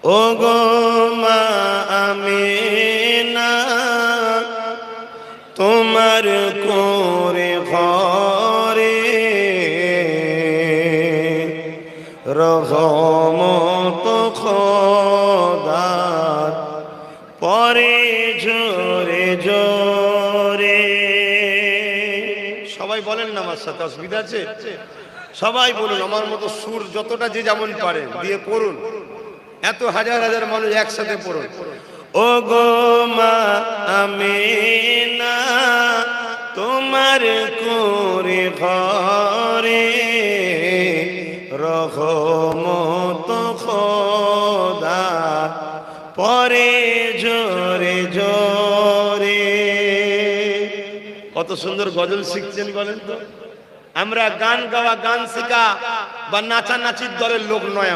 ওগো মা আমিনা তোমার কোরে ঘরে রহমত খোদার পরে জোরে জোরে। সবাই বলেন না আমার সাথে, অসুবিধা আছে? সবাই বলুন, আমার মতো সুর যতটা যে যেমন পারেন দিয়ে পড়ুন। এত হাজার হাজার মানুষ একসাথে পড়ুন। ও গো মা আমিনা তোমার কোরে ঘরে রহমত খোদা পরে জোরে জোরে। কত সুন্দর গজল শিখছেন বলেন তো। আমরা গান গাওয়া, গান শেখা বা নাচানাচির দলের লোক নয়।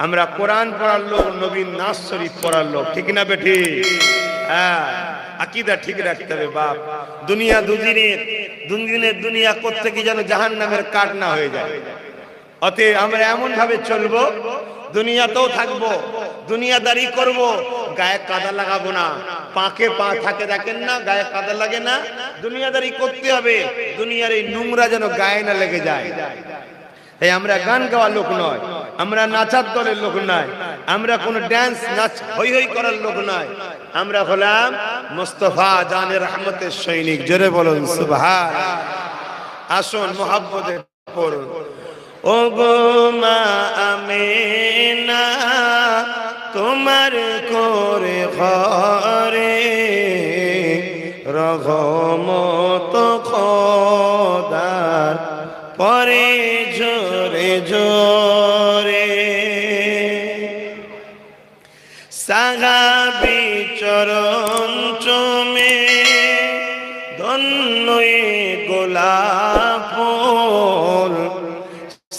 আমরা কোরআন পড়ার লোক, নবীর নাজ শরীফ পড়ার লোক, ঠিক না বেঠি? হ্যাঁ, আকীদা ঠিক রাখতে হবে বাপ। দুনিয়া দুদিনের দুনিয়া করতে কি যেন জাহান্নামের কাঠ না হয়ে যায়। অতএব আমরা এমন ভাবে চলবো, দুনিয়াতেও থাকবো, দুনিয়াদারি করব, গায়ে কাদা লাগাবো না। পাকে পা থাকে দেখেন না, গায়ে কাদা লাগে না। দুনিয়াদারি করতে হবে, দুনিয়ার এই নোংরা যেন গায়ে না লেগে যায়। এই আমরা গান গাওয়ার লোক নয়, আমরা নাচার দলের লোক নয়, আমরা কোনো ড্যান্স নাচ হই হই করার লোক নয়। আমরা হলাম মুস্তাফা জানের রহমতের সৈনিক। জোরে বলুন সুবহান। আসুন মোহাব্বতে পড়ুন। ও গো মা আমিনা তোমার কোরে ঘরে রহমত খোদার পরে জোরে জোরে। সাহাবী চরণ চুমে ধন্যই গোলাপ ফুল,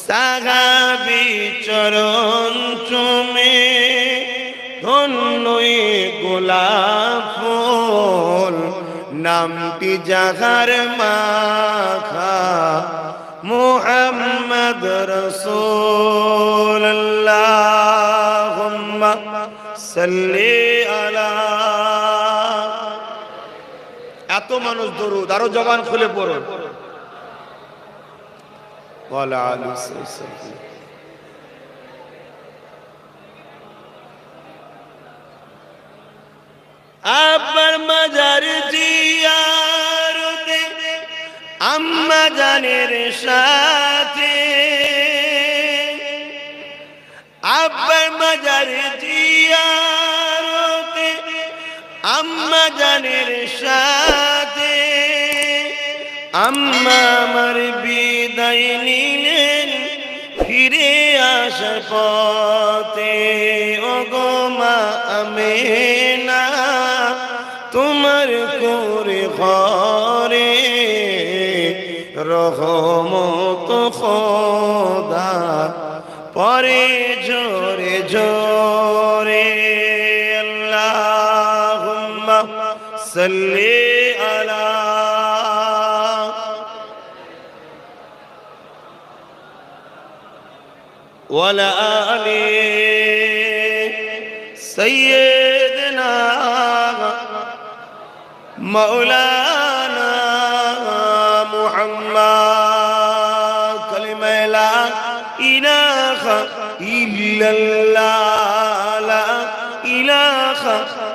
সাহাবী চরণ চুমে ধন্যই গোলাপ ফুল, নামটি যাহার মাখা মুহাম্মদ রাসূলুল্লাহ। আল্লাহুম্মা সাল্লি আলা। এত মানুষ দরুদ, আরো জবান খুলে পড়ুন। ওয়ালা আলিহি আবার মাজার জিয়ারতে আম্মা জানের সাথে, আব্বার মাজার জিয়ারতে আম্মা জানের সাথে, আম্মা আমার বিদায় নিলেন ফিরে আসার পথে। ও গো মা আমিনা তোমার কোরে ঘরে রহমত খোদা পরে জোরে জোরে। আল্লাহুম্মা সাল্লি আলা ওয়ালা আলি সাইয়্যিদিনা মাওলানা মুহাম্মদ। কালিমা লা ইলাহা ইল্লাল্লাহ, লা ইলাহা